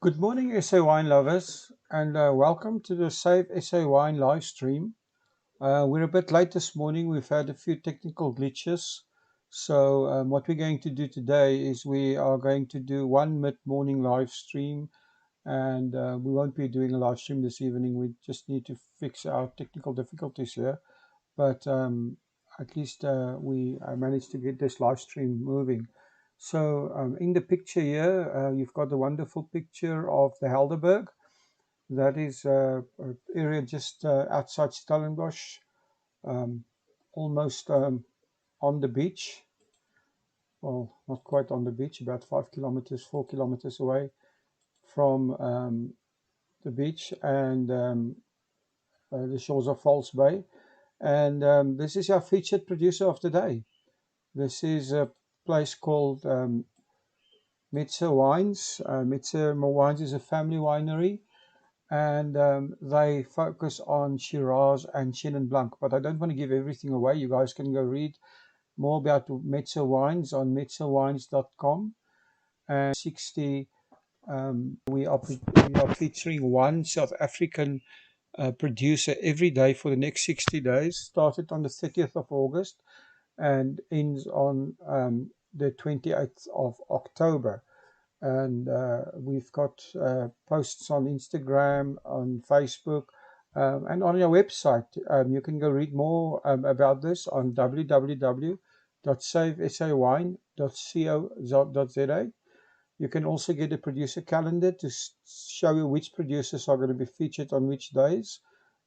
Good morning, SA wine lovers, and welcome to the Save SA Wine live stream. We're a bit late this morning. We've had a few technical glitches. So, what we're going to do today is we are going to do one mid-morning live stream, and we won't be doing a live stream this evening. We just need to fix our technical difficulties here. But at least I managed to get this live stream moving. So in the picture here, you've got a wonderful picture of the Helderberg. That is an area just outside Stellenbosch, um, almost on the beach. Well, not quite on the beach, about 5 kilometers, 4 kilometers away from the beach and the shores of False Bay. And this is our featured producer of the day. This is a place called Metze Wines. Metze Wines is a family winery, and they focus on Shiraz and Chenin Blanc. But I don't want to give everything away. You guys can go read more about Metze Wines on metzewines.com. And 60, we are featuring one South African producer every day for the next 60 days. Started on the 30th of August and ends on the 28th of October. And we've got posts on Instagram, on Facebook, and on our website. You can go read more about this on www.savesawine.co.za. You can also get a producer calendar to show you which producers are going to be featured on which days.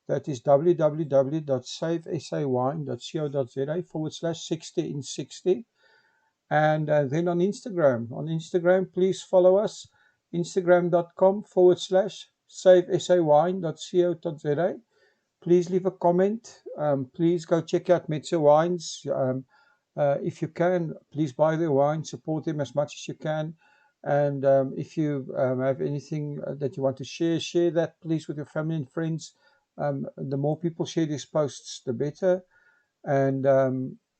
That is www.savesawine.co.za/60 in 60. And then on Instagram, please follow us, instagram.com/savesawine.co.za. Please leave a comment. Please go check out Metze Wines. If you can, please buy their wine, support them as much as you can. And if you have anything that you want to share that please with your family and friends. The more people share these posts, the better. And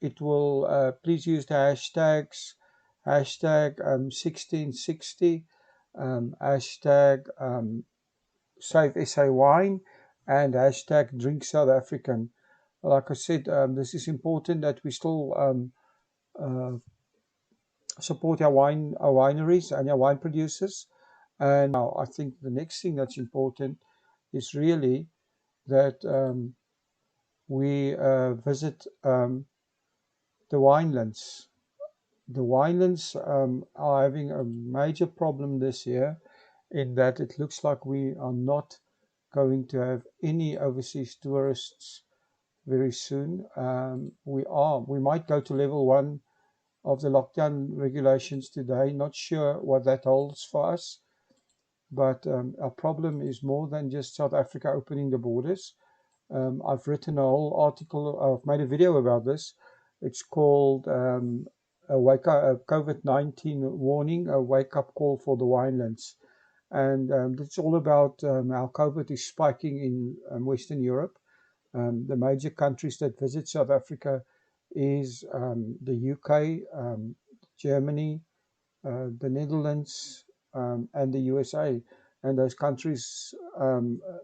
it will please use the hashtags hashtag 1660, hashtag Save SA Wine, and hashtag Drink South African. Like I said, this is important that we still uh, support our wineries and our wine producers. And now I think the next thing that's important is really that we visit the Winelands. The Winelands are having a major problem this year in that it looks like we are not going to have any overseas tourists very soon. We might go to level 1 of the lockdown regulations today. Not sure what that holds for us, but our problem is more than just South Africa opening the borders. I've written a whole article, I've made a video about this. It's called a COVID-19 warning, a wake-up call for the Winelands. And it's all about how COVID is spiking in Western Europe. The major countries that visit South Africa is the UK, Germany, the Netherlands, and the USA. And those countries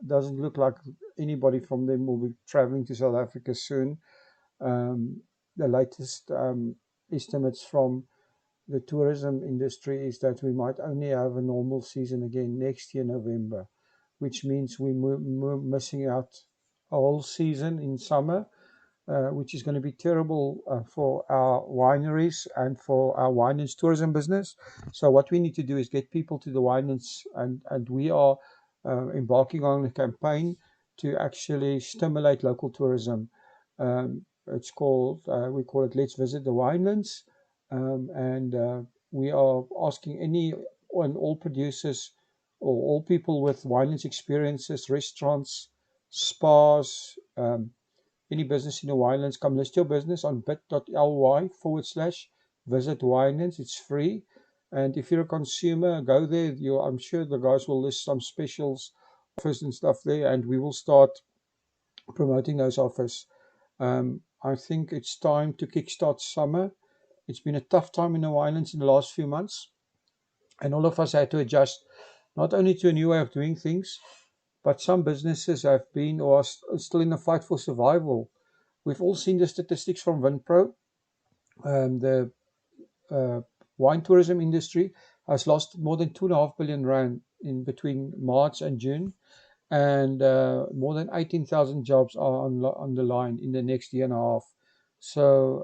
doesn't look like anybody from them will be traveling to South Africa soon. The latest estimates from the tourism industry is that we might only have a normal season again next year, November, which means we're missing out a whole season in summer, which is going to be terrible for our wineries and for our wine and tourism business. So what we need to do is get people to the winelands, and we are embarking on a campaign to actually stimulate local tourism. It's called, we call it Let's Visit the Winelands, and we are asking any and all producers or all people with winelands experiences, restaurants, spas, any business in the Winelands, come list your business on bit.ly/visit Winelands. It's free. And if you're a consumer, go there. I'm sure the guys will list some specials, offers and stuff there, and we will start promoting those offers. I think it's time to kickstart summer. It's been a tough time in the Winelands in the last few months, and all of us had to adjust not only to a new way of doing things, but some businesses have been or are still in a fight for survival. We've all seen the statistics from Vinpro. The uh, wine tourism industry has lost more than 2.5 billion rand in between March and June, and more than 18,000 jobs are on the line in the next year and a half. So,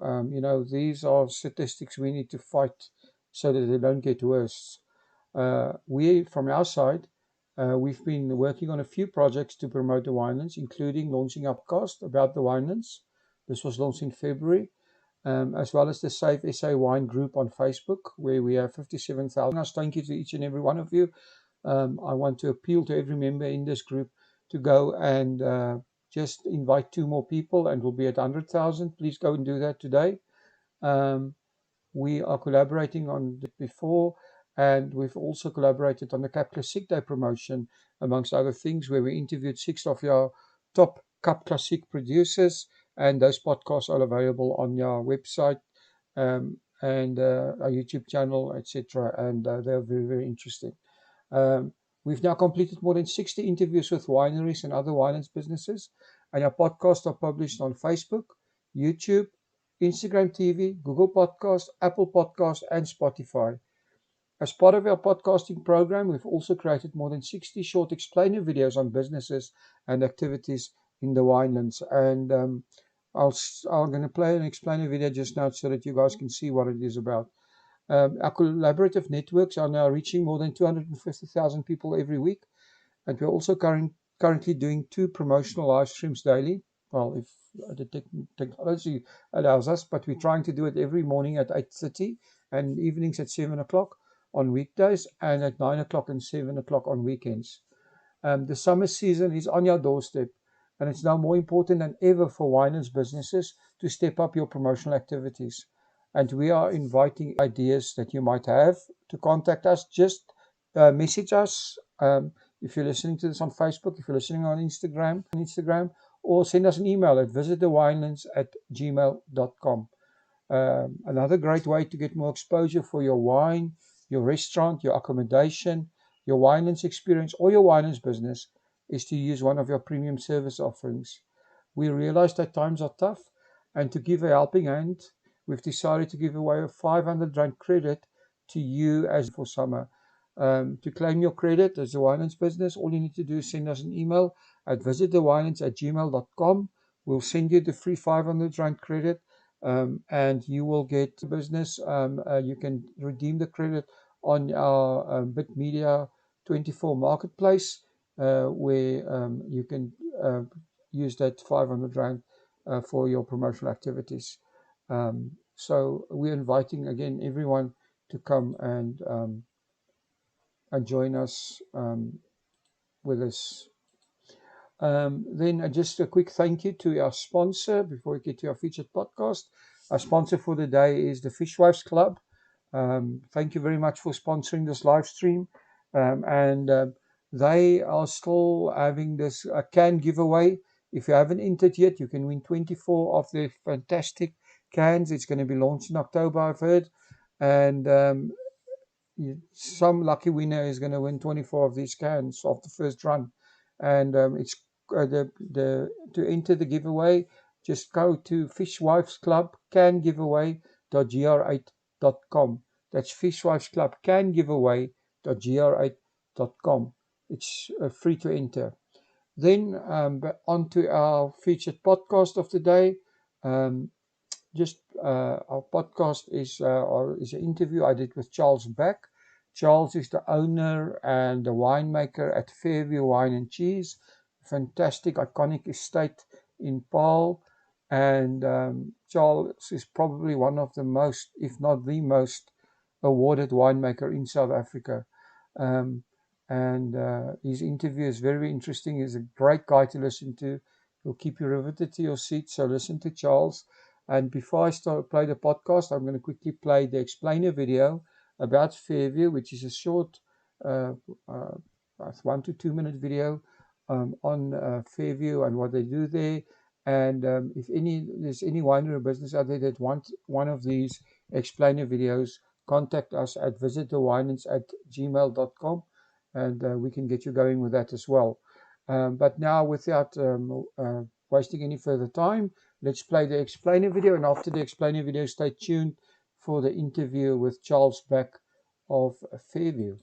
these are statistics we need to fight so that they don't get worse. We, from our side, we've been working on a few projects to promote the Winelands, including launching a podcast about the Winelands. This was launched in February, as well as the Save SA Wine group on Facebook, where we have 57,000. Thank you to each and every one of you. I want to appeal to every member in this group to go and just invite 2 more people, and we'll be at 100,000. Please go and do that today. Um, we are collaborating on it before, and we've also collaborated on the Cap Classic Day promotion, amongst other things, where we interviewed 6 of your top Cap Classic producers, and those podcasts are available on your website and our YouTube channel, etc. And they're very, very interesting. Um, we've now completed more than 60 interviews with wineries and other Winelands businesses, and our podcasts are published on Facebook, YouTube, Instagram TV, Google Podcast, Apple Podcast, and Spotify. As part of our podcasting program, we've also created more than 60 short explainer videos on businesses and activities in the Winelands. And I'm going to play an explainer video just now so that you guys can see what it is about. Our collaborative networks are now reaching more than 250,000 people every week, and we're also currently doing 2 promotional live streams daily. Well, if the technology allows us, but we're trying to do it every morning at 8:30 and evenings at 7 o'clock on weekdays, and at 9 o'clock and 7 o'clock on weekends. The summer season is on your doorstep, and it's now more important than ever for Winelands businesses to step up your promotional activities. And we are inviting ideas that you might have to contact us. Just message us. If you're listening to this on Facebook, if you're listening on Instagram, or send us an email at visitthewinelands@gmail.com. Another great way to get more exposure for your wine, your restaurant, your accommodation, your Winelands experience, or your Winelands business is to use one of your premium service offerings. We realize that times are tough, and to give a helping hand, we've decided to give away a 500 Rand credit to you as for summer. To claim your credit as a Winelands business, all you need to do is send us an email at visitthewinelands@gmail.com. We'll send you the free 500 Rand credit, and you will get business. You can redeem the credit on our Bit Media 24 marketplace, where you can use that 500 Rand for your promotional activities. So we're inviting again everyone to come and join us with us. Then just a quick thank you to our sponsor before we get to our featured podcast. Our sponsor for the day is the Fishwives Club. Thank you very much for sponsoring this live stream. And they are still having this can giveaway. If you haven't entered yet, you can win 24 of their fantastic cans. It's going to be launched in October, I've heard. And some lucky winner is going to win 24 of these cans off the first run. And it's to enter the giveaway, just go to Fishwives Club can giveaway.gr8.com. That's Fishwives Club can giveaway.gr8.com. It's free to enter. Then on to our featured podcast of the day. Our podcast is an interview I did with Charles Beck. Charles is the owner and the winemaker at Fairview Wine and Cheese, fantastic, iconic estate in Paarl. And Charles is probably one of the most, if not the most, awarded winemaker in South Africa. And his interview is very interesting. He's a great guy to listen to. He'll keep you riveted to your seat. So listen to Charles. And before I play the podcast, I'm going to quickly play the explainer video about Fairview, which is a short 1 to 2 minute video on Fairview and what they do there. And if there's any winery or business out there that want one of these explainer videos, contact us at visitthewinelands@gmail.com, and we can get you going with that as well. But now, without wasting any further time, let's play the explainer video, and after the explainer video, stay tuned for the interview with Charles Beck of Fairview.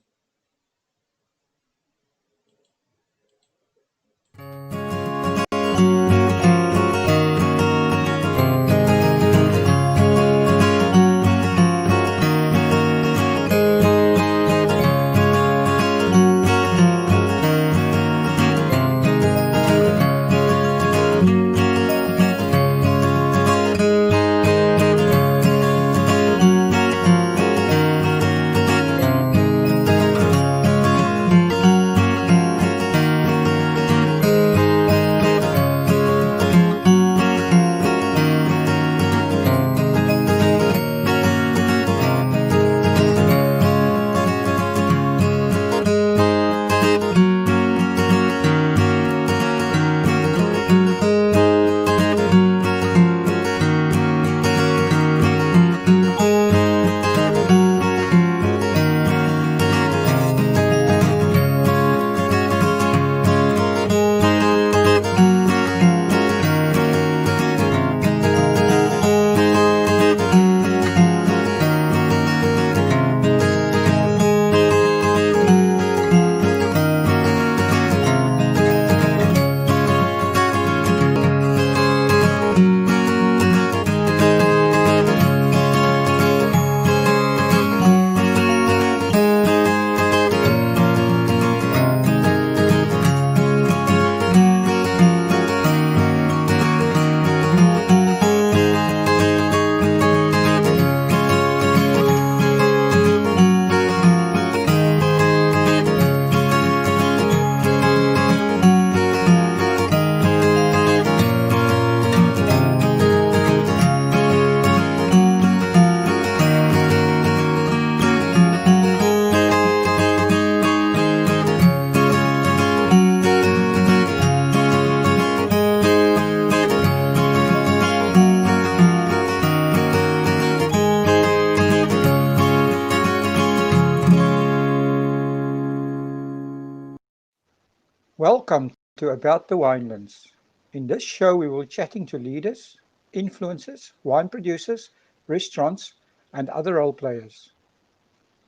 Welcome to About the Winelands. In this show, we will be chatting to leaders, influencers, wine producers, restaurants, and other role players.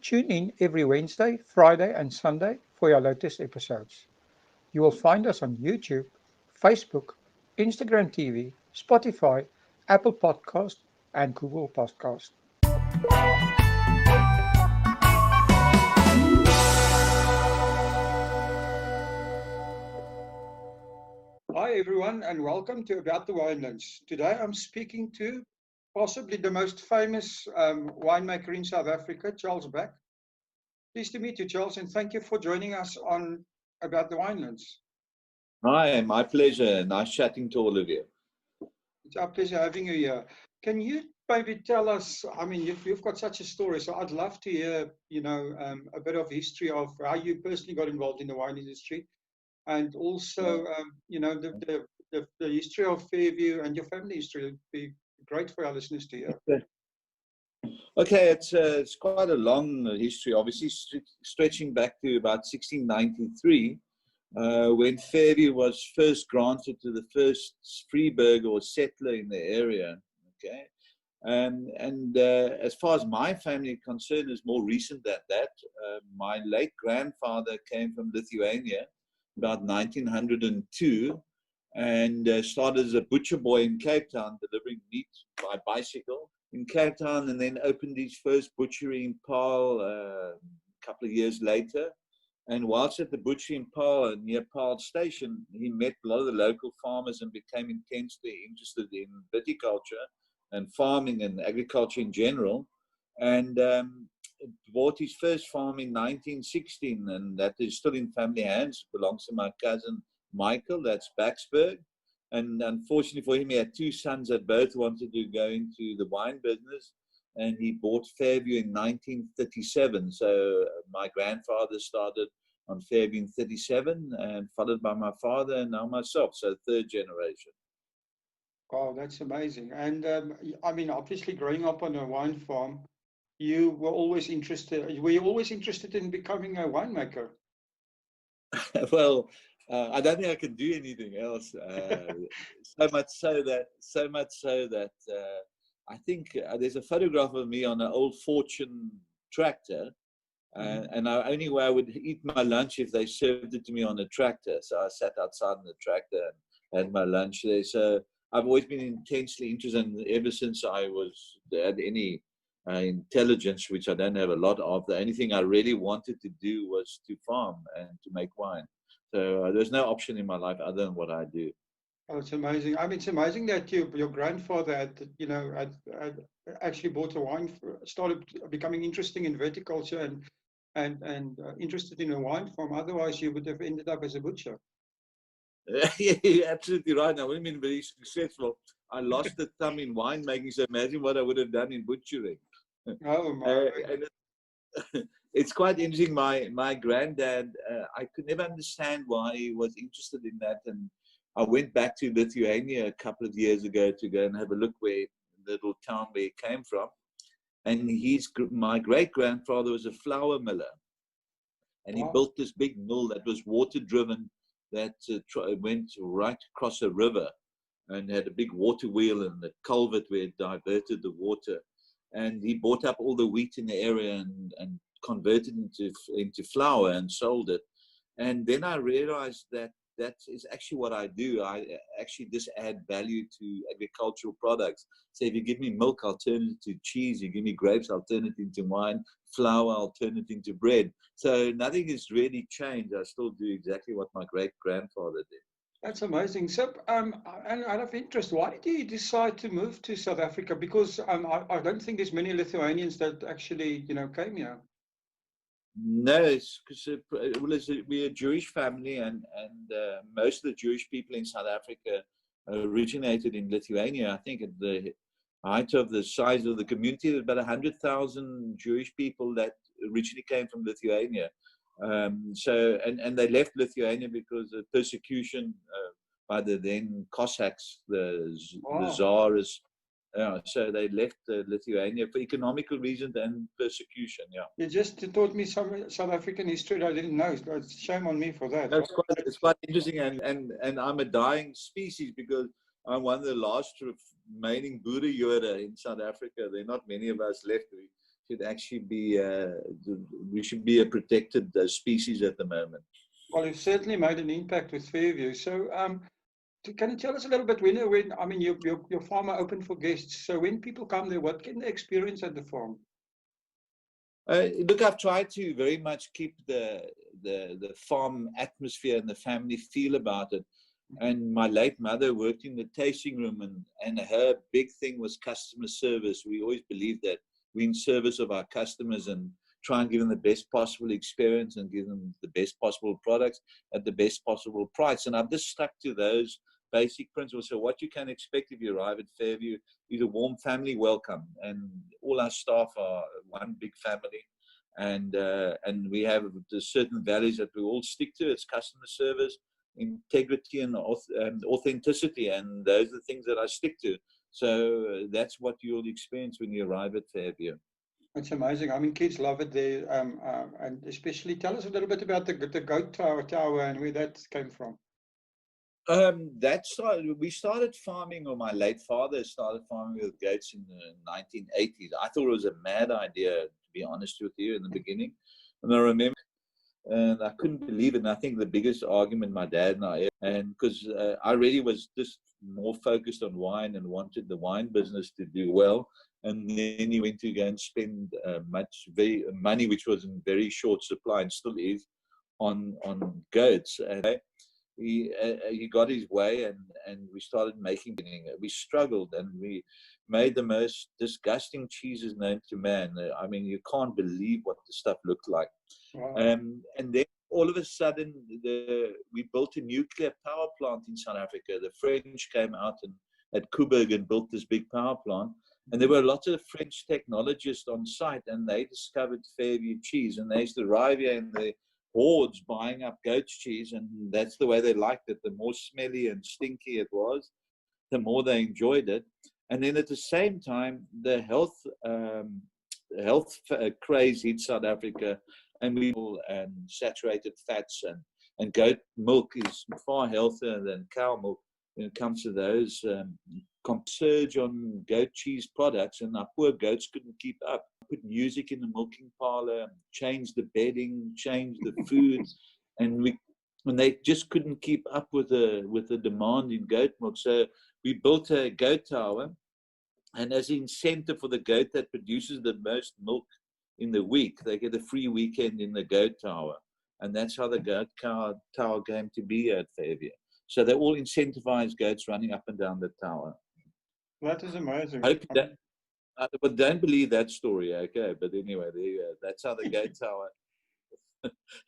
Tune in every Wednesday, Friday, and Sunday for your latest episodes. You will find us on YouTube, Facebook, Instagram TV, Spotify, Apple Podcast, and Google Podcast. Hi everyone, and welcome to About the Winelands. Today I'm speaking to possibly the most famous winemaker in South Africa, Charles Beck. Pleased to meet you, Charles, and thank you for joining us on About the Winelands. Hi, my pleasure. Nice chatting to all of you. It's our pleasure having you here. Can you maybe tell us, I mean, you've got such a story, so I'd love to hear, a bit of history of how you personally got involved in the wine industry, and also, the history of Fairview and your family history. Would be great for our listeners to hear. Okay, it's quite a long history, obviously stretching back to about 1693, when Fairview was first granted to the first freeburger or settler in the area. Okay, and as far as my family is concerned, is more recent than that. My late grandfather came from Lithuania about 1902 and started as a butcher boy in Cape Town, delivering meat by bicycle in Cape Town, and then opened his first butchery in Paarl a couple of years later. And whilst at the butchery in Paarl, near Paarl Station, he met a lot of the local farmers and became intensely interested in viticulture and farming and agriculture in general. And bought his first farm in 1916, and that is still in family hands. It belongs to my cousin Michael, that's Baxberg. And unfortunately for him, he had two sons that both wanted to go into the wine business, and he bought Fairview in 1937. So my grandfather started on Fairview in 37, and followed by my father and now myself, so third generation. Wow, that's amazing. And I mean, obviously growing up on a wine farm, you were always interested in becoming a winemaker? Well, I don't think I can do anything else. So much so that I think there's a photograph of me on an old Fortune tractor, and the only way I would eat my lunch if they served it to me on a tractor. So I sat outside in the tractor and had my lunch there. So I've always been intensely interested, and ever since I was had any intelligence, which I don't have a lot of. The only thing I really wanted to do was to farm and to make wine. So there's no option in my life other than what I do. Oh, it's amazing. I mean, it's amazing that your grandfather had actually bought a wine, started becoming interesting in viticulture and interested in a wine farm. Otherwise, you would have ended up as a butcher. Yeah, you're absolutely right. I would have been very successful. I lost the thumb in winemaking, so imagine what I would have done in butchering. Oh my! And it's quite interesting. My granddad, I could never understand why he was interested in that, and I went back to Lithuania a couple of years ago to go and have a look where the little town where he came from, and my great grandfather was a flour miller, and he built this big mill that was water driven, that went right across a river, and had a big water wheel and a culvert where it diverted the water. And he bought up all the wheat in the area and converted into flour and sold it. And then I realized that that is actually what I do. I actually just add value to agricultural products. So if you give me milk, I'll turn it into cheese. You give me grapes, I'll turn it into wine. Flour, I'll turn it into bread. So nothing has really changed. I still do exactly what my great-grandfather did. That's amazing. So, and out of interest, why did you decide to move to South Africa? Because I don't think there's many Lithuanians that actually, came here. No, it's because we're a Jewish family, and most of the Jewish people in South Africa originated in Lithuania. I think at the height of the size of the community, there's about 100,000 Jewish people that originally came from Lithuania. And they left Lithuania because of persecution by the then Cossacks, the Tsars. So they left Lithuania for economical reasons and persecution. Yeah. You just taught me some South African history that I didn't know. It's shame on me for that. It's quite interesting, and I'm a dying species because I'm one of the last remaining Buddha Yoda in South Africa. There are not many of us left. We should actually be a protected species at the moment. Well, you've certainly made an impact with Fairview. So, can you tell us a little bit when I mean your farm are open for guests? So when people come there, what can they experience at the farm? Look, I've tried to very much keep the farm atmosphere and the family feel about it. And my late mother worked in the tasting room, and her big thing was customer service. We always believed that we're in service of our customers and try and give them the best possible experience and give them the best possible products at the best possible price. And I've just stuck to those basic principles. So what you can expect if you arrive at Fairview is a warm family welcome, and all our staff are one big family, and we have the certain values that we all stick to. It's customer service, integrity, and authenticity, and those are the things that I stick to. So that's what you'll experience when you arrive at Fairview. It's amazing. I mean, kids love it there, and especially tell us a little bit about the goat tower and where that came from. We started farming, or my late father started farming with goats in the 1980s. I thought it was a mad idea, to be honest with you, in the beginning. And I remember, and I couldn't believe it. And I think the biggest argument my dad and I, and because I really was just more focused on wine and wanted the wine business to do well. And then he went to go and spend money, which was in very short supply and still is, on goats. And he got his way, and we started making it. We struggled, and we made the most disgusting cheeses known to man. I mean, you can't believe what the stuff looked like. Wow. And then all of a sudden, we built a nuclear power plant in South Africa. The French came out at Koeberg and built this big power plant. And there were lots of French technologists on site, and they discovered Fairview cheese. And they used to arrive here in the hordes buying up goat's cheese, and that's the way they liked it. The more smelly and stinky it was, the more they enjoyed it. And then at the same time, the health craze hit South Africa, and saturated fats and And goat milk is far healthier than cow milk when it comes to those. Surge on goat cheese products, and our poor goats couldn't keep up. Put music in the milking parlor, change the bedding, change the food, and they just couldn't keep up with the demand in goat milk. So we built a goat tower, and as an incentive for the goat that produces the most milk in the week, they get a free weekend in the goat tower. And that's how the goat tower came to be at Fairview. So they all incentivized goats running up and down the tower. That is amazing. But don't believe that story, okay? But anyway, that's how the goat tower,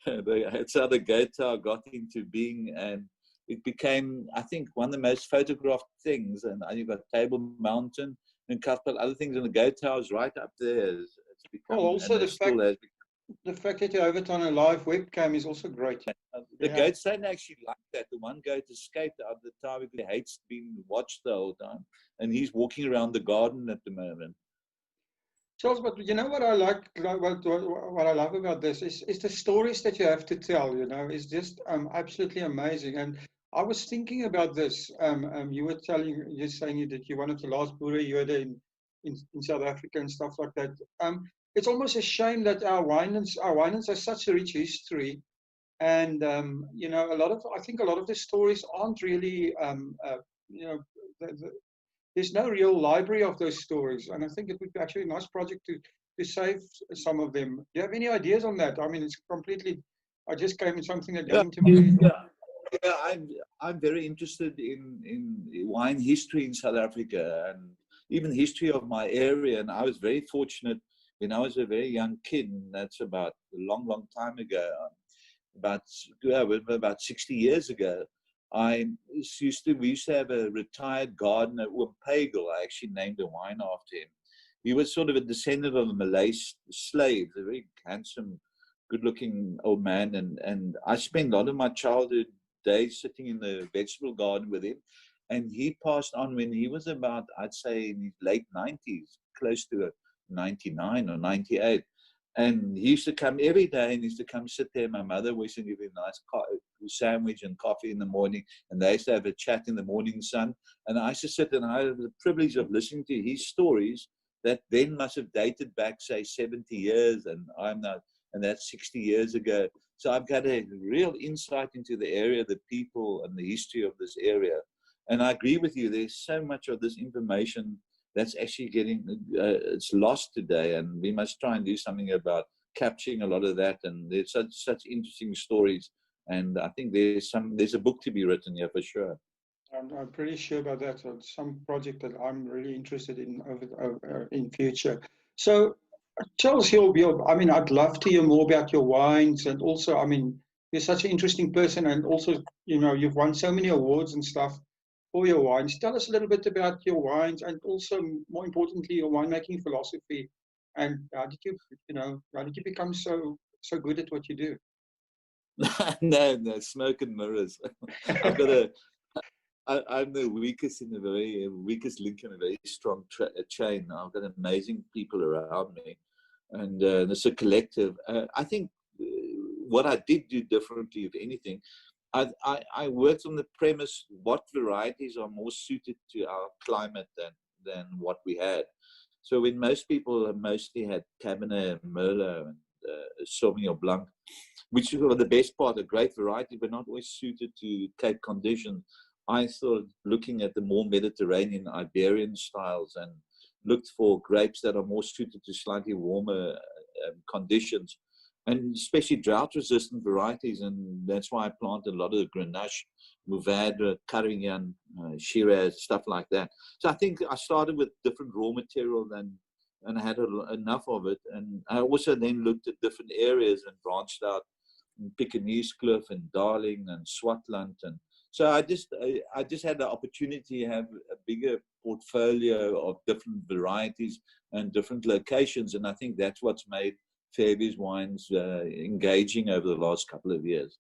that's how the goat tower got into being, and it became, I think, one of the most photographed things. And you've got Table Mountain and a couple of other things, and the goat tower is right up there. It's become, also the fact that you have it on a live webcam is also great. The goats don't actually like that. The one goat escaped out of the tower because he hates being watched the whole time, and he's walking around the garden at the moment. Charles, but you know what I like, what I love about this is the stories that you have to tell. You know, it's just absolutely amazing. And I was thinking about this. You were saying that you're one of the last Boere you had in South Africa and stuff like that. It's almost a shame that our winelands have such a rich history, and you know, I think a lot of the stories aren't really, you know, there's no real library of those stories, and I think it would be actually a nice project to save some of them. Do you have any ideas on that? I mean, it's completely. I just came in something that came to me. Yeah, I'm very interested in wine history in South Africa and even history of my area. And I was very fortunate when I was a very young kid. And that's about a long time ago. About 60 years ago. We used to have a retired gardener, Pagel. I actually named a wine after him. He was sort of a descendant of the Malay slaves, a very handsome, good-looking old man. And I spent a lot of my childhood days sitting in the vegetable garden with him. And he passed on when he was about, I'd say, in his late 90s, close to 99 or 98. And he used to come every day, and he used to come sit there. My mother used to give him a nice sandwich and coffee in the morning, and they used to have a chat in the morning sun. And I used to sit, and I had the privilege of listening to his stories that then must have dated back, say, 70 years, and that's 60 years ago. So I've got a real insight into the area, the people, and the history of this area. And I agree with you. There's so much of this information that's actually it's lost today, and we must try and do something about capturing a lot of that. And there's such interesting stories, and I think there's a book to be written here for sure. I'm pretty sure about that. So it's some project that I'm really interested in in future. So, Charles, I mean, I'd love to hear more about your wines, and also, I mean, you're such an interesting person, and also, you know, you've won so many awards and stuff for your wines. Tell us a little bit about your wines, and also, more importantly, your winemaking philosophy, and how did you become so good at what you do? No, smoke and mirrors. I'm the weakest weakest link in a very strong chain. I've got amazing people around me, and it's a collective. I think what I did do differently, if anything, I worked on the premise what varieties are more suited to our climate than what we had. So when most people mostly had Cabernet, Merlot, and Sauvignon Blanc, which were the best part, a great variety, but not always suited to Cape conditions. I started looking at the more Mediterranean, Iberian styles, and looked for grapes that are more suited to slightly warmer conditions, and especially drought-resistant varieties. And that's why I planted a lot of Grenache, Mourvèdre, Carignan, Shiraz, stuff like that. So I think I started with different raw material and I had enough of it. And I also then looked at different areas and branched out in Pekingese Cliff and Darling and Swartland. And so I just had the opportunity to have a bigger portfolio of different varieties and different locations. And I think that's what's made Fairview's wines engaging over the last couple of years.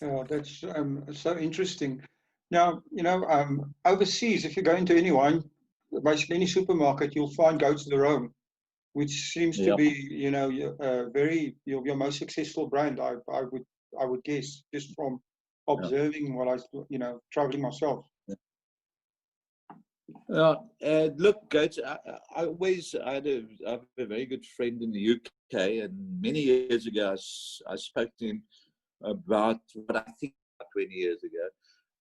That's so interesting. Now, you know, overseas, if you go into any wine, basically any supermarket, you'll find Goats de Rome, which seems to be, you know, your most successful brand. I would I would guess, just from Yeah. observing what I, traveling myself. Look, goats. I have a very good friend in the UK, and many years ago, I spoke to him about what I think about 20 years ago,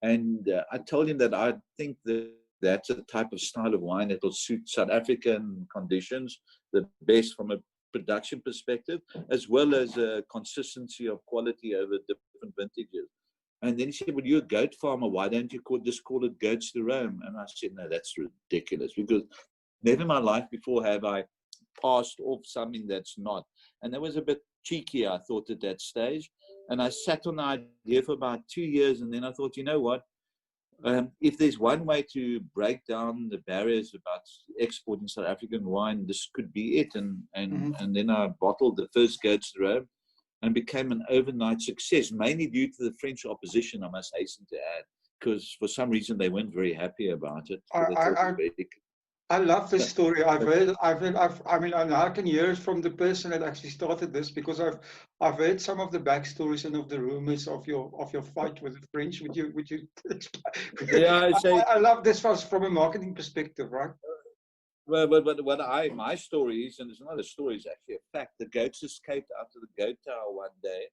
and I told him that I think that that's a type of style of wine that will suit South African conditions the best from a production perspective, as well as a consistency of quality over different vintages. And then he said, well, you're a goat farmer. Why don't you just call it Goats to Rome? And I said, no, that's ridiculous, because never in my life before have I passed off something that's not. And that was a bit cheeky, I thought, at that stage. And I sat on the idea for about 2 years. And then I thought, you know what? If there's one way to break down the barriers about exporting South African wine, this could be it. And then I bottled the first Goats to Rome, and became an overnight success, mainly due to the French opposition, I must hasten to add, because for some reason they weren't very happy about it. I love this story. I mean, I can hear it from the person that actually started this, because I've heard some of the backstories and of the rumors of your fight with the French. Would you Yeah, I love this from a marketing perspective, right? Well, my story is, and it's not a story, it's actually a fact. The goats escaped out of the goat tower one day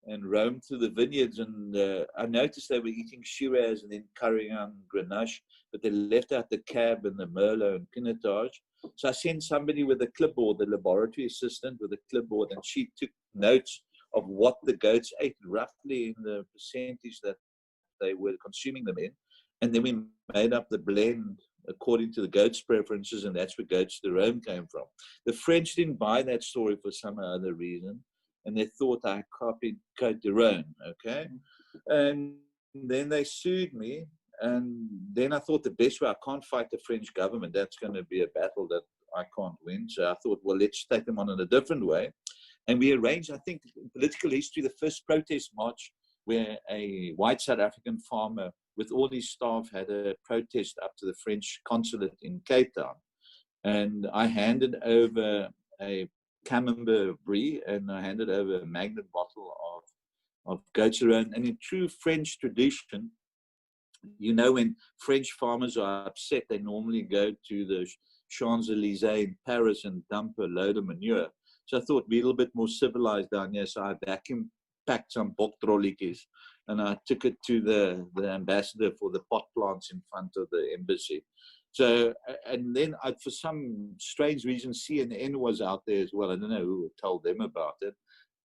and roamed through the vineyards, and I noticed they were eating Shiraz and then carrying on Grenache, but they left out the Cab and the Merlot and Pinotage. So I sent somebody with a clipboard, the laboratory assistant with a clipboard, and she took notes of what the goats ate, roughly in the percentage that they were consuming them in. And then we made up the blend according to the goat's preferences, and that's where Goats to Rome came from. The French didn't buy that story for some other reason, and they thought I copied Côte de Rhône, okay? And then they sued me, and then I thought the best way, I can't fight the French government. That's going to be a battle that I can't win. So I thought, well, let's take them on in a different way. And we arranged, I think, in political history, the first protest march where a white South African farmer with all his staff had a protest up to the French consulate in Cape Town. And I handed over a Camembert Brie, and I handed over a magnet bottle of Goats to Rhône. And in true French tradition, you know, when French farmers are upset, they normally go to the Champs-Élysées in Paris and dump a load of manure. So I thought, be a little bit more civilized down here. So I vacuum packed some boktrolletjies, and I took it to the ambassador for the pot plants in front of the embassy. So, and then for some strange reason, CNN was out there as well. I don't know who told them about it.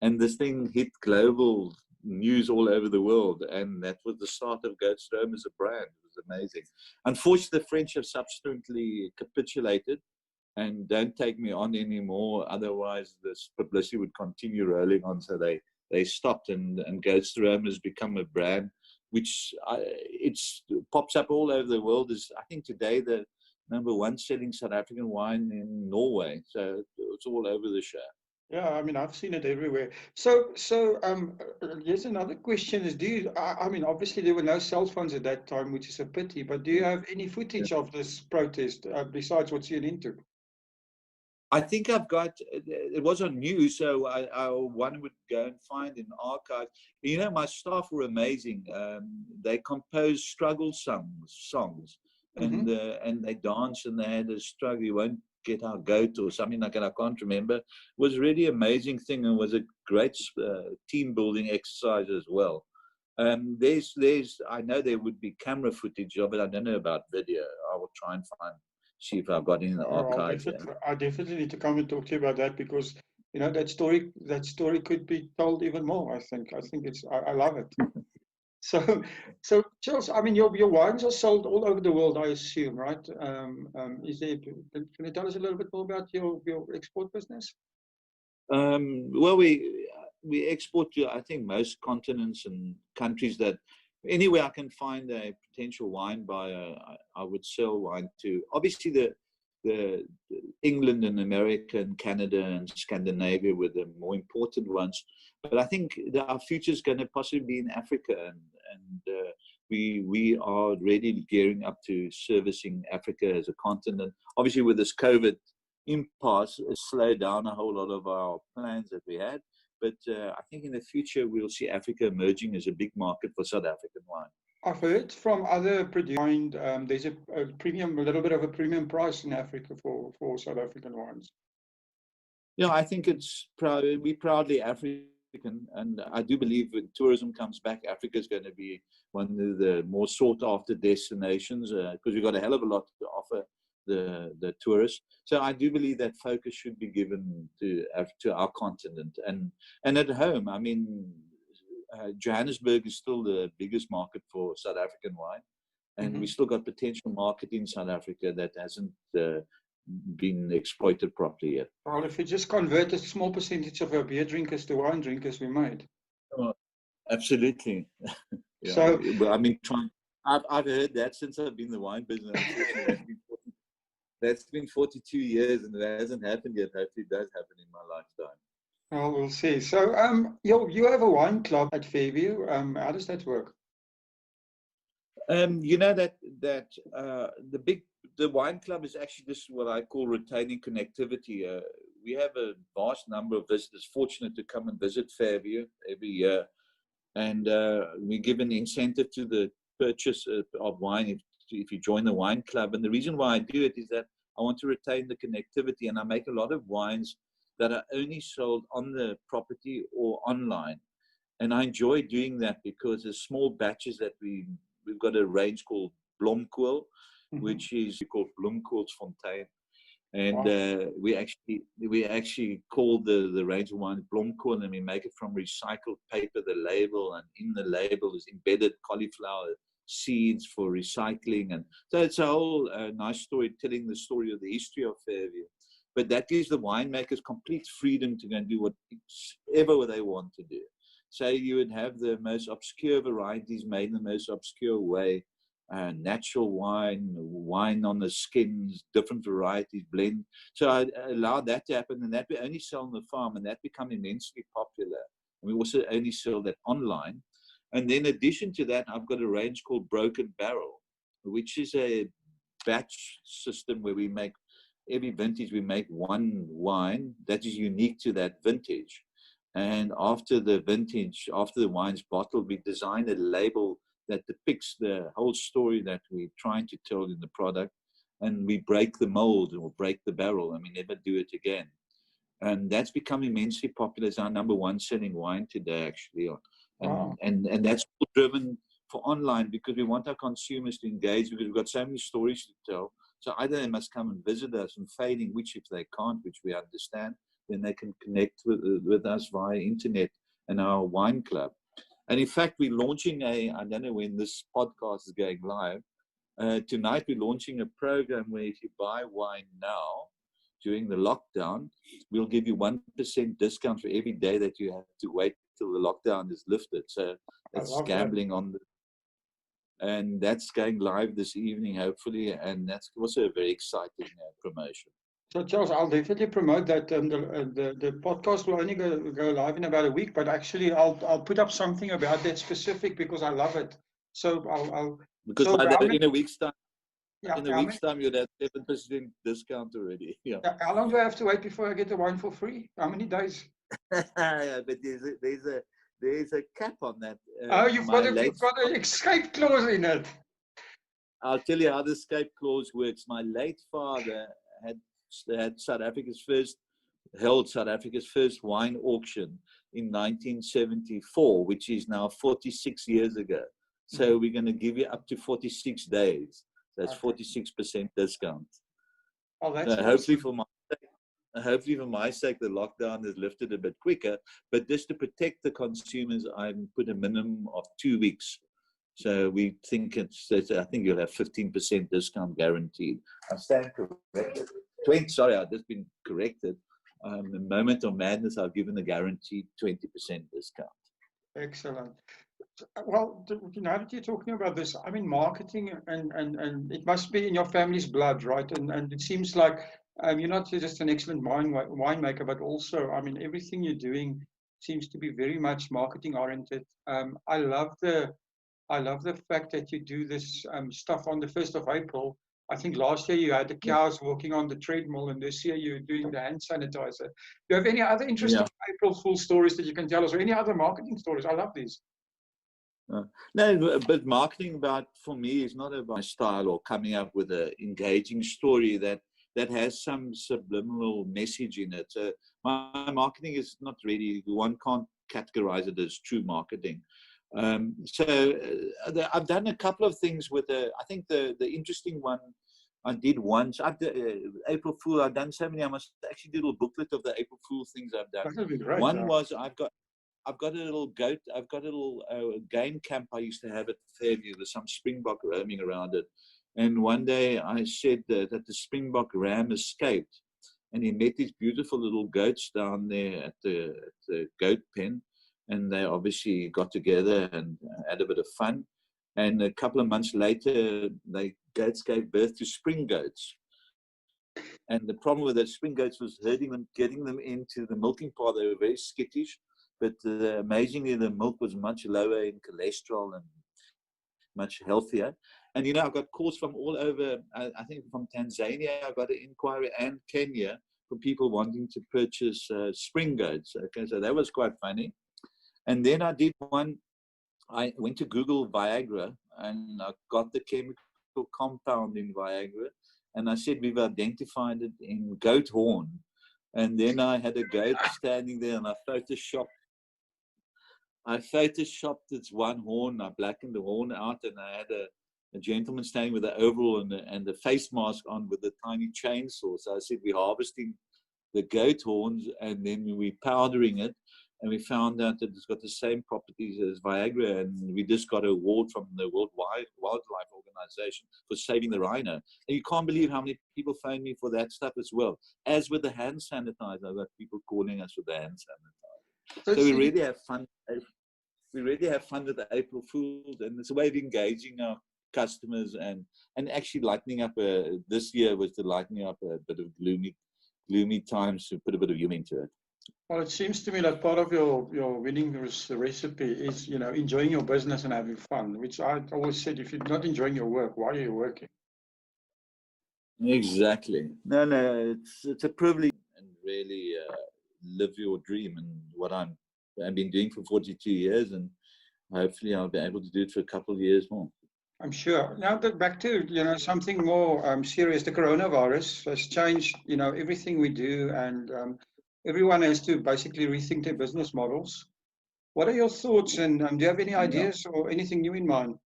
And this thing hit global news all over the world. And that was the start of Goats to Rome as a brand. It was amazing. Unfortunately, the French have subsequently capitulated and don't take me on anymore. Otherwise, this publicity would continue rolling on. So they stopped, and Goats to Rome has become a brand which pops up all over the world. Is, I think, today the #1 selling South African wine in Norway. So it's all over the show. Yeah, I mean, I've seen it everywhere. So here's another question: is I mean, obviously there were no cell phones at that time, which is a pity. But do you have any footage of this protest besides what's you're into? I think I've got, it was on news, so one would go and find an archive. You know, my staff were amazing. They composed struggle songs, and they danced, and they had a struggle. You won't get our goat or something like that. I can't remember. It was really amazing thing, and was a great team building exercise as well. I know there would be camera footage of it. I don't know about video. I will try and see if I've got it in the archive. I definitely need to come and talk to you about that, because you know that story could be told even more. I think I love it. So Charles, I mean, your wines are sold all over the world, I assume, right? Can you tell us a little bit more about your export business? Well, we export to, I think, most continents and countries. That anywhere I can find a potential wine buyer, I would sell wine to. Obviously, the England and America and Canada and Scandinavia were the more important ones. But I think that our future is going to possibly be in Africa, and we are really gearing up to servicing Africa as a continent. Obviously, with this COVID impasse, it slowed down a whole lot of our plans that we had. But I think in the future we'll see Africa emerging as a big market for South African wine. I've heard from other producers, there's a premium, a little bit of a premium price in Africa for South African wines. Yeah, I think we're proudly African, and I do believe when tourism comes back, Africa is going to be one of the more sought after destinations because we've got a hell of a lot to offer the tourists. So I do believe that focus should be given to our continent and at home. I mean, Johannesburg is still the biggest market for South African wine, and we still got potential market in South Africa that hasn't been exploited properly yet. Well, if we just convert a small percentage of our beer drinkers to wine drinkers, we might. Oh, absolutely. Yeah. So, I mean, I've heard that since I've been in the wine business. That's been 42 years, and it hasn't happened yet. Hopefully, it does happen in my lifetime. well, we'll see. So, you have a wine club at Fairview. How does that work? You know that the wine club is actually just what I call retaining connectivity. We have a vast number of visitors fortunate to come and visit Fairview every year, and we give an incentive to the purchase of wine if you join the wine club. And the reason why I do it is that I want to retain the connectivity, and I make a lot of wines that are only sold on the property or online. And I enjoy doing that because the small batches that we've got a range called Blomkool, which is called Blomkoolsfontein. And we actually call the range of wine Blomkool, and we make it from recycled paper, the label, and in the label is embedded cauliflower seeds for recycling. And so it's a whole nice story, telling the story of the history of Fairview. But that gives the winemakers complete freedom to go and do whatever they want to do. So you would have the most obscure varieties made in the most obscure way, natural wine on the skins, different varieties blend. So I allowed that to happen, and that we only sell on the farm, and that become immensely popular. And we also only sell that online. And then in addition to that, I've got a range called Broken Barrel, which is a batch system where we make, every vintage we make one wine that is unique to that vintage. And after the vintage, after the wine's bottled, we design a label that depicts the whole story that we're trying to tell in the product. And we break the mold or break the barrel, and we never do it again. And that's become immensely popular. It's our #1 selling wine today, actually. And that's driven for online because we want our consumers to engage, because we've got so many stories to tell. So either they must come and visit us and failing, which if they can't, which we understand, then they can connect with us via internet and our wine club. And in fact, we're launching I don't know when this podcast is going live. Tonight, we're launching a program where if you buy wine now, during the lockdown, we'll give you 1% discount for every day that you have to wait till the lockdown is lifted. So that's gambling on the, and that's going live this evening, hopefully. And that's also a very exciting promotion. So Charles, I'll definitely promote that. The podcast will only go live in about a week, but actually I'll put up something about that specific because I love it. So I'll because so in a week's time. Yeah, in a week's time, you'd have 7% discount already. Yeah. How long do I have to wait before I get the wine for free? How many days? Yeah, but there's a cap on that. You've got an escape clause in it. I'll tell you how the escape clause works. My late father had South Africa's first wine auction in 1974, which is now 46 years ago. So we're going to give you up to 46 days. That's 46% discount. Oh, that's awesome. Hopefully for my sake, the lockdown is lifted a bit quicker. But just to protect the consumers, I put a minimum of 2 weeks. So we think I think you'll have 15% discount guaranteed. I stand corrected. I've just been corrected. A moment of madness, I've given a guaranteed 20% discount. Excellent. Well, now that you're talking about this, I mean, marketing and it must be in your family's blood, right? And it seems like you're not just an excellent winemaker, but also, I mean, everything you're doing seems to be very much marketing oriented. I love the fact that you do this stuff on the 1st of April. I think last year you had the cows walking on the treadmill, and this year you're doing the hand sanitizer. Do you have any other interesting April Fool stories that you can tell us, or any other marketing stories? I love these. No, but marketing for me is not about my style or coming up with an engaging story that has some subliminal message in it. So my marketing is not really, one can't categorize it as true marketing. I've done a couple of things with I think the interesting one I did once. April Fool, I've done so many. I must actually do a little booklet of the April Fool things I've done. That would be great. One was I've got a little goat. I've got a little game camp I used to have at Fairview. There's some springbok roaming around it. And one day I said that the springbok ram escaped, and he met these beautiful little goats down there at the goat pen. And they obviously got together and had a bit of fun. And a couple of months later, goats gave birth to spring goats. And the problem with those spring goats was herding them, getting them into the milking part. They were very skittish, but amazingly, the milk was much lower in cholesterol and much healthier. And, you know, I got calls from all over, I think from Tanzania, I got an inquiry, and Kenya, for people wanting to purchase spring goats. Okay, so that was quite funny. And then I did one, I went to Google Viagra, and I got the chemical compound in Viagra, and I said, we've identified it in goat horn. And then I had a goat standing there, and I photoshopped its one horn. I blackened the horn out, and I had a gentleman standing with an overall and the face mask on with a tiny chainsaw. So I said, we're harvesting the goat horns, and then we're powdering it. And we found out that it's got the same properties as Viagra, and we just got an award from the World Wildlife Organization for saving the rhino. And you can't believe how many people phone me for that stuff as well. As with the hand sanitizer, I've got people calling us for the hand sanitizer. So we really have fun. We really have fun with the April Fools, and it's a way of engaging our customers and actually lightening up. This year was to lightening up a bit of gloomy times, to put a bit of humor into it. Well, it seems to me that part of your winning recipe is, you know, enjoying your business and having fun, which I always said, if you're not enjoying your work, why are you working? Exactly. No, it's a privilege, and really live your dream, and what I've been doing for 42 years, and hopefully I'll be able to do it for a couple of years more. I'm sure. Now, back to, you know, something more serious. The coronavirus has changed, you know, everything we do, and everyone has to basically rethink their business models. What are your thoughts, and do you have any ideas or anything new in mind?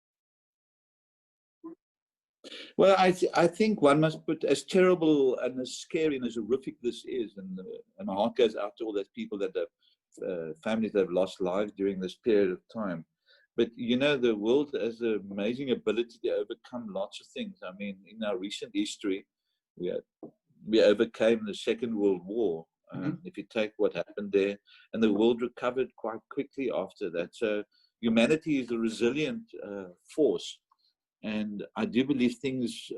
Well, I think one must put, as terrible and as scary and as horrific this is, and my heart goes out to all those people that have families that have lost lives during this period of time. But, you know, the world has an amazing ability to overcome lots of things. I mean, in our recent history, we overcame the Second World War. If you take what happened there, and the world recovered quite quickly after that. So humanity is a resilient force. And I do believe things,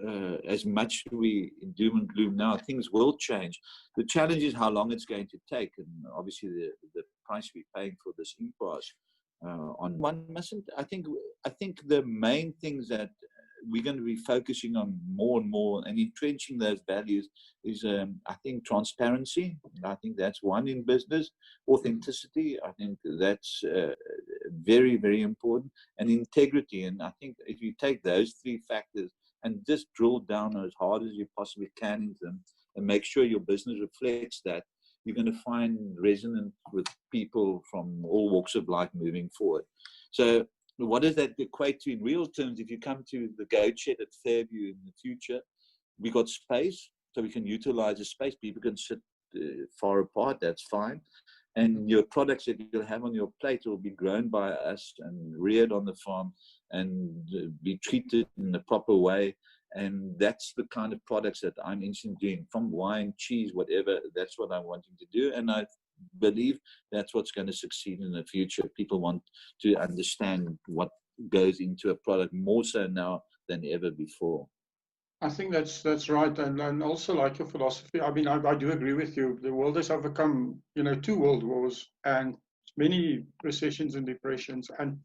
as much as we in doom and gloom now, things will change. The challenge is how long it's going to take, and obviously the price we're paying for this impasse. On one mustn't. I think the main things that we're going to be focusing on more and more, and entrenching those values, is I think transparency. I think that's one in business. Authenticity. I think that's very, very important, and integrity. And I think if you take those three factors and just drill down as hard as you possibly can into them, and make sure your business reflects that, you're going to find resonance with people from all walks of life moving forward. So what does that equate to in real terms? If you come to the goat shed at Fairview in the future, we got space, so we can utilize the space. People can sit far apart, that's fine. And your products that you'll have on your plate will be grown by us and reared on the farm and be treated in the proper way. And that's the kind of products that I'm interested in doing, from wine, cheese, whatever. That's what I'm wanting to do. And I believe that's what's going to succeed in the future. People want to understand what goes into a product more so now than ever before. I think that's right, and also like your philosophy. I mean, I do agree with you. The world has overcome, you know, 2 world wars and many recessions and depressions, and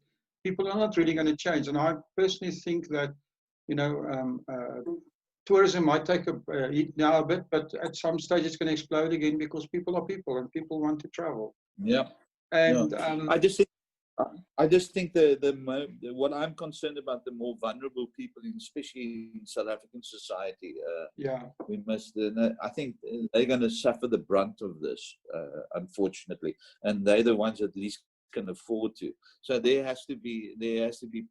people are not really going to change. And I personally think that, you know, tourism might take a hit now a bit, but at some stage it's going to explode again because people are people and people want to travel. Yeah. And I just think what I'm concerned about, the more vulnerable people, especially in South African society, we must. I think they're going to suffer the brunt of this, unfortunately, and they're the ones that least can afford to. So there has to be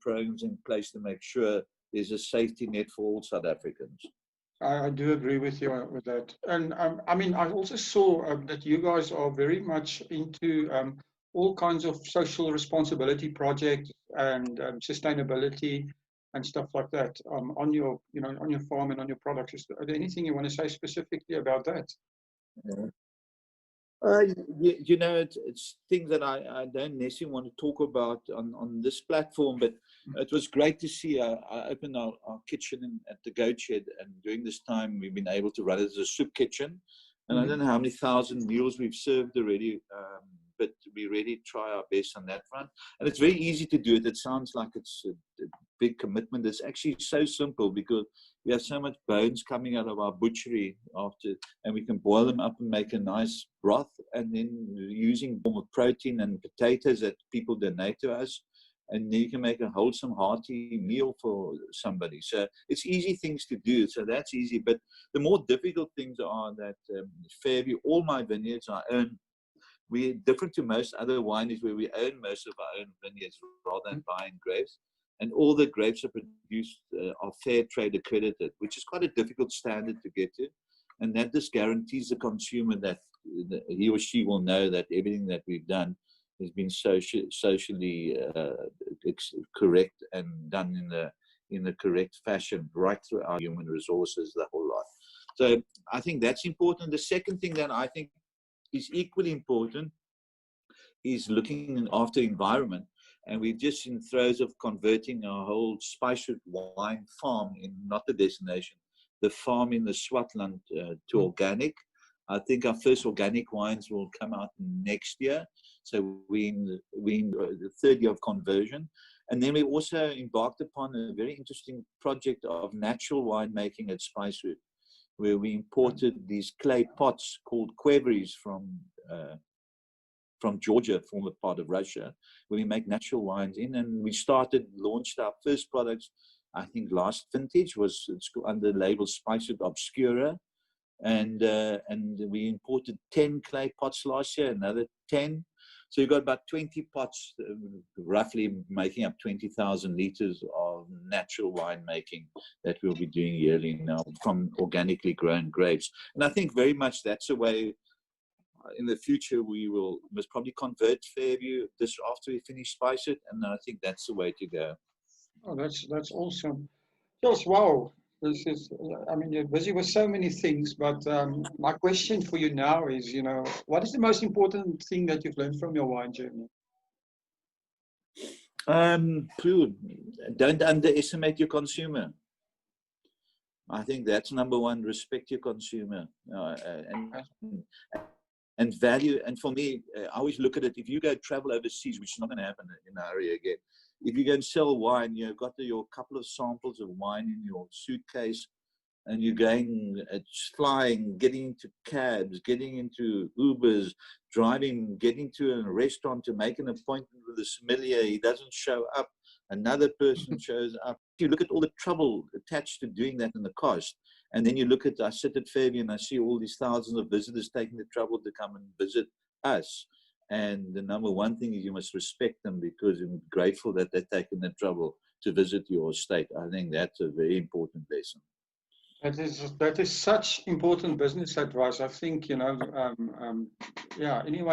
programs in place to make sure there's a safety net for all South Africans. I do agree with you with that. And I mean, I also saw that you guys are very much into all kinds of social responsibility projects and sustainability and stuff like that on your, on your farm and on your products. Is there anything you want to say specifically about that? It's things that I don't necessarily want to talk about on this platform, but it was great to see. I opened our kitchen at the Goat Shed, and during this time we've been able to run it as a soup kitchen. And I don't know how many thousand meals we've served already, but we really try our best on that front. And it's very easy to do it. It sounds like it's a big commitment. It's actually so simple because we have so much bones coming out of our butchery and we can boil them up and make a nice broth, and then using more protein and potatoes that people donate to us. And then you can make a wholesome, hearty meal for somebody. So it's easy things to do. So that's easy. But the more difficult things are that Fairview, all my vineyards I own. We're different to most other wineries where we own most of our own vineyards rather than buying grapes. And all the grapes are produced are fair trade accredited, which is quite a difficult standard to get to. And that just guarantees the consumer that he or she will know that everything that we've done has been socially correct and done in the correct fashion, right through our human resources, the whole lot. So I think that's important. The second thing that I think is equally important is looking after environment. And we're just in throes of converting our whole Spicewood wine farm, not the destination, the farm in the Swartland to organic. I think our first organic wines will come out next year. So we're in the third year of conversion. And then we also embarked upon a very interesting project of natural winemaking at Spicewood, where we imported these clay pots called queveries from Georgia, former part of Russia, where we make natural wines in. And we launched our first products, I think last vintage it's under the label Spicewood Obscura. And we imported 10 clay pots last year, another 10. So you've got about 20 pots, roughly making up 20,000 liters of natural winemaking that we'll be doing yearly now from organically grown grapes. And I think very much that's a way in the future we must probably convert Fairview this after we finish Spicewood, and I think that's the way to go. Oh, that's awesome. Just wow. This is, I mean, you're busy with so many things, but my question for you now is, what is the most important thing that you've learned from your wine journey? Don't underestimate your consumer. I think that's number one. Respect your consumer and value. And for me, I always look at it. If you go travel overseas, which is not going to happen in our area again, if you go and sell wine, you've got your couple of samples of wine in your suitcase, and you're going, flying, getting into cabs, getting into Ubers, driving, getting to a restaurant to make an appointment with a sommelier. He doesn't show up. Another person shows up. You look at all the trouble attached to doing that and the cost. And then you look at, I sit at Fairview and I see all these thousands of visitors taking the trouble to come and visit us. And the number one thing is you must respect them because I'm grateful that they're taking the trouble to visit your estate. I think that's a very important lesson. That is such important business advice. I think, anyone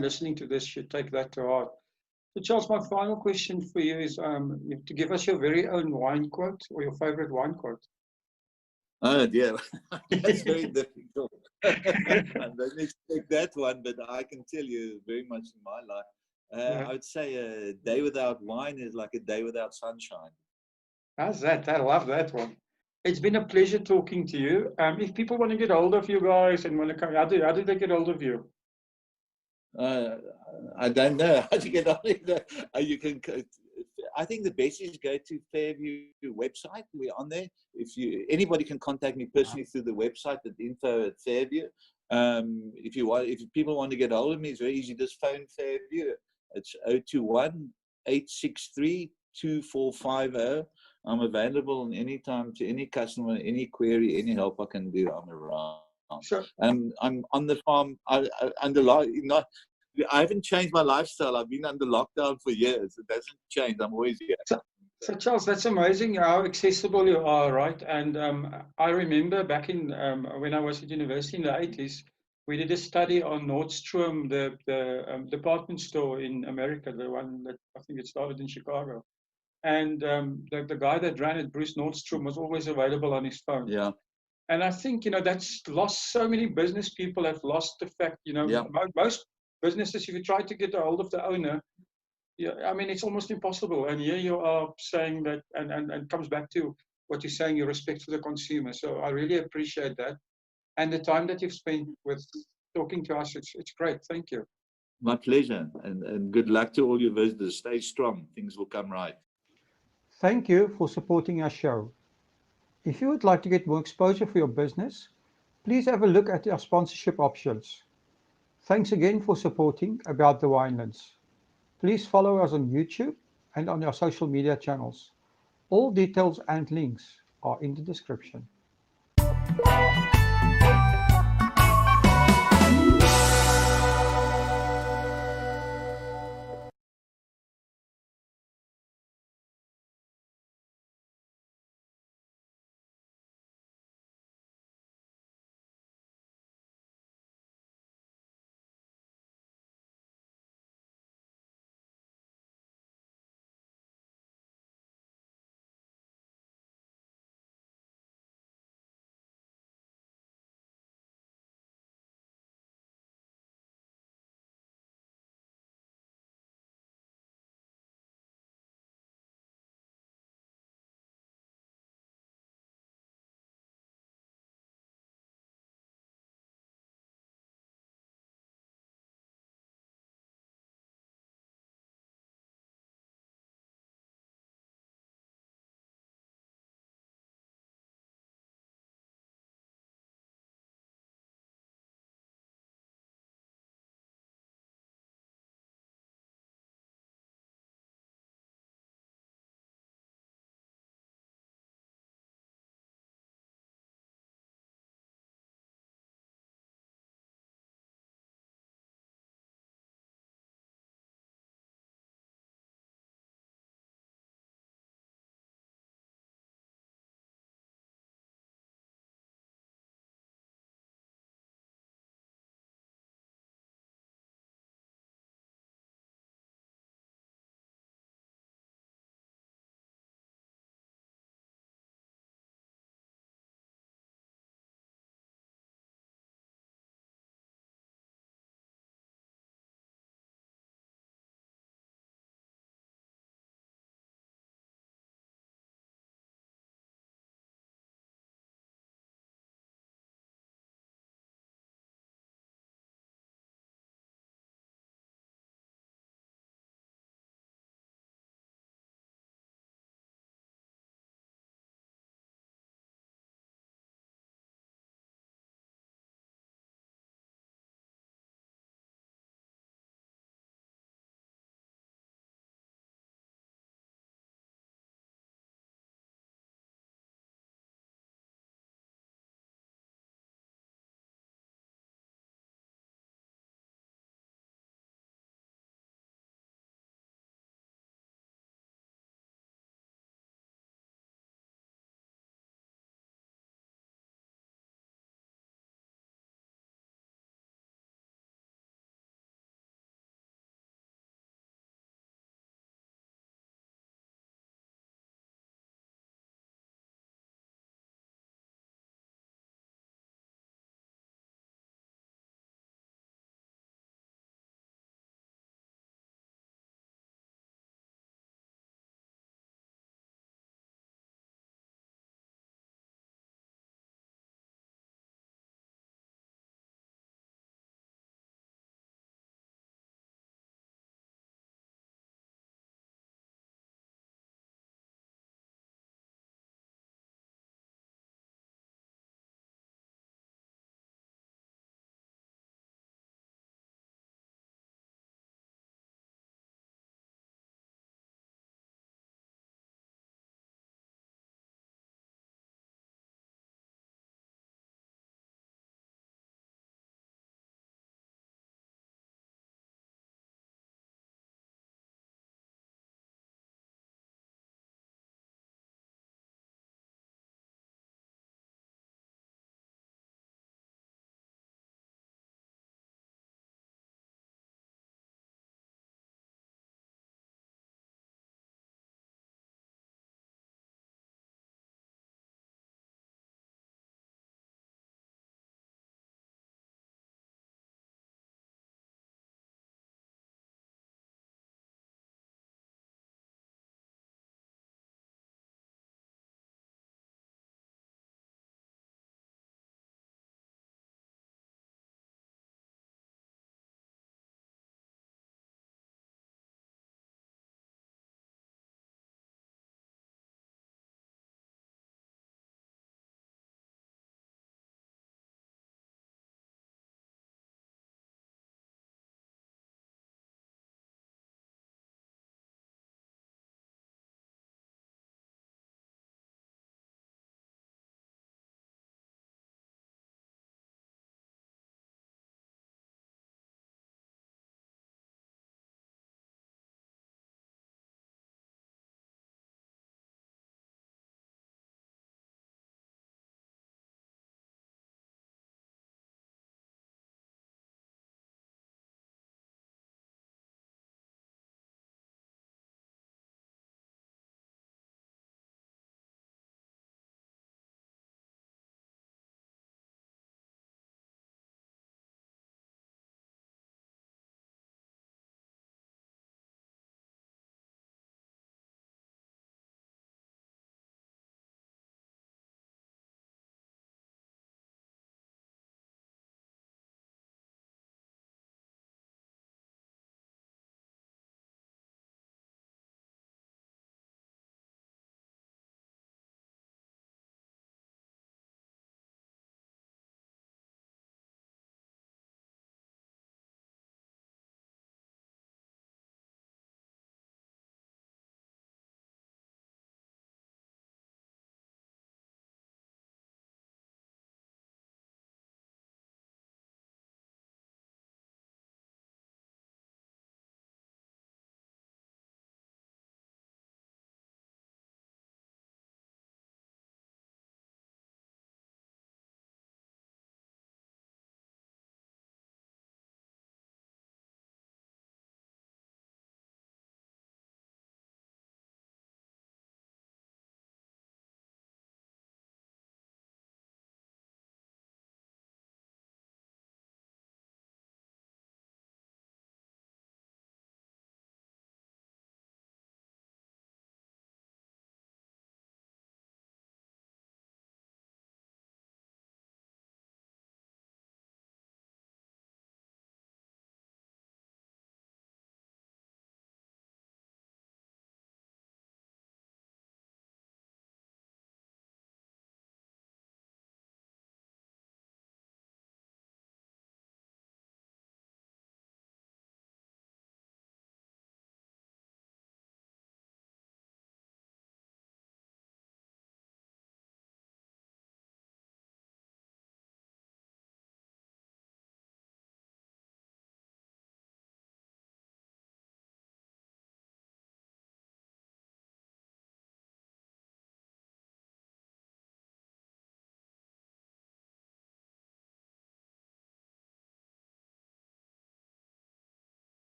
listening to this should take that to heart. So Charles, my final question for you is to give us your very own wine quote or your favorite wine quote. Oh dear, that's very difficult. I don't expect that one, but I can tell you very much in my life. I would say a day without wine is like a day without sunshine. How's that? I love that one. It's been a pleasure talking to you. If people want to get hold of you guys and want to come, how do they get hold of you? I don't know how to get hold of you. You can. I think the best is go to Fairview website. We're on there. If anybody can contact me personally through the website at info@Fairview. If people want to get hold of me, it's very easy. Just phone Fairview. It's 021-863-2450. I'm available anytime to any customer, any query, any help I can do. I'm around. Sure. I'm on the farm. I haven't changed my lifestyle. I've been under lockdown for years. It doesn't change. I'm always here. So Charles, that's amazing how accessible you are, right? And I remember back in when I was at university in the 80s, we did a study on Nordstrom, the department store in America, the one that I think it started in Chicago. And the guy that ran it, Bruce Nordstrom, was always available on his phone. Yeah. And I think, that's lost. So many business people have lost the fact, Yeah. most businesses, if you try to get a hold of the owner, yeah, I mean, it's almost impossible. And here you are saying that, and comes back to what you're saying, your respect for the consumer. So I really appreciate that. And the time that you've spent with talking to us, it's great. Thank you. My pleasure. And good luck to all your visitors. Stay strong. Things will come right. Thank you for supporting our show. If you would like to get more exposure for your business, please have a look at our sponsorship options. Thanks again for supporting About the Winelands. Please follow us on YouTube and on our social media channels. All details and links are in the description.